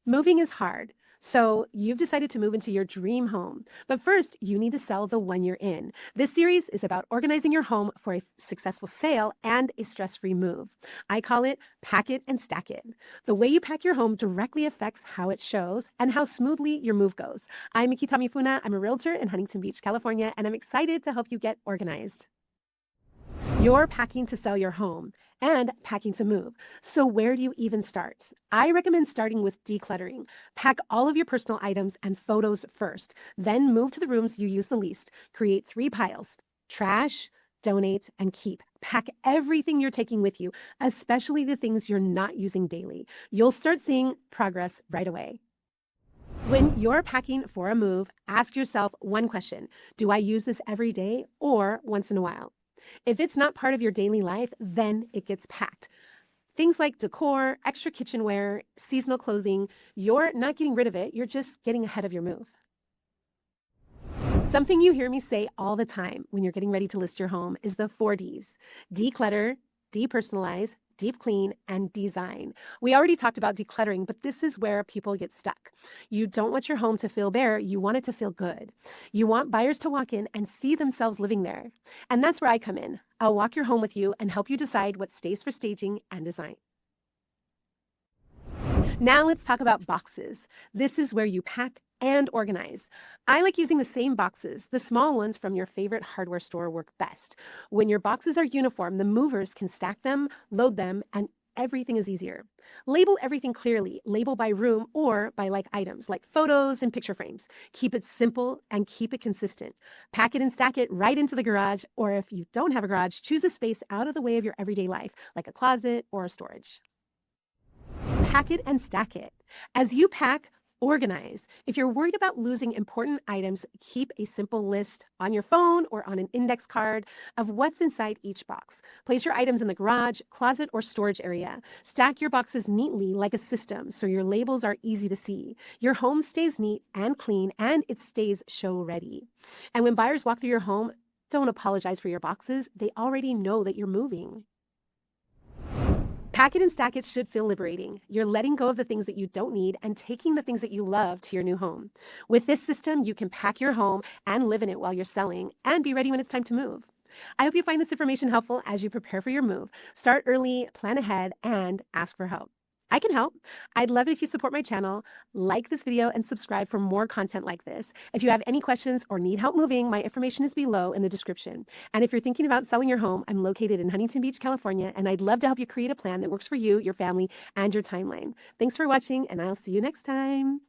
Moving is hard. So, you've decided to move into your dream home. But first, you need to sell the one you're in. This series is about organizing your home for a successful sale and a stress free move. I call it pack it and stack it. The way you pack your home directly affects how it shows and how smoothly your move goes. I'm Miki Tamifuna. I'm a realtor in Huntington Beach, California, and I'm excited to help you get organized. You're packing to sell your home and packing to move. So, where do you even start? I recommend starting with decluttering. Pack all of your personal items and photos first, then move to the rooms you use the least. Create 3 piles: trash, donate, and keep. Pack everything you're taking with you, especially the things you're not using daily. You'll start seeing progress right away. When you're packing for a move, ask yourself one question: do I use this every day or once in a while? If it's not part of your daily life, then it gets packed. Things like decor, extra kitchenware, seasonal clothing, you're not getting rid of it, you're just getting ahead of your move. Something you hear me say all the time when you're getting ready to list your home is the 4Ds: declutter, depersonalize, deep clean, and design. We already talked about decluttering, but this is where people get stuck. You don't want your home to feel bare, you want it to feel good. You want buyers to walk in and see themselves living there. And that's where I come in. I'll walk your home with you and help you decide what stays for staging and design. Now let's talk about boxes. This is where you pack and organize. I like using the same boxes. The small ones from your favorite hardware store work best. When your boxes are uniform, the movers can stack them, load them, and everything is easier. Label everything clearly. Label by room or by like items, like photos and picture frames. Keep it simple and keep it consistent. Pack it and stack it right into the garage, or if you don't have a garage, choose a space out of the way of your everyday life, like a closet or a storage. Pack it and stack it. As you pack, organize. If you're worried about losing important items, keep a simple list on your phone or on an index card of what's inside each box. Place your items in the garage, closet, or storage area. Stack your boxes neatly like a system so your labels are easy to see. Your home stays neat and clean, and it stays show ready. And when buyers walk through your home, don't apologize for your boxes. They already know that you're moving. Pack it and stack it should feel liberating. You're letting go of the things that you don't need and taking the things that you love to your new home. With this system, you can pack your home and live in it while you're selling and be ready when it's time to move. I hope you find this information helpful as you prepare for your move. Start early, plan ahead, and ask for help. I can help. I'd love it if you support my channel, like this video, and subscribe for more content like this. If you have any questions or need help moving, my information is below in the description. And if you're thinking about selling your home, I'm located in Huntington Beach, California, and I'd love to help you create a plan that works for you, your family, and your timeline. Thanks for watching, and I'll see you next time.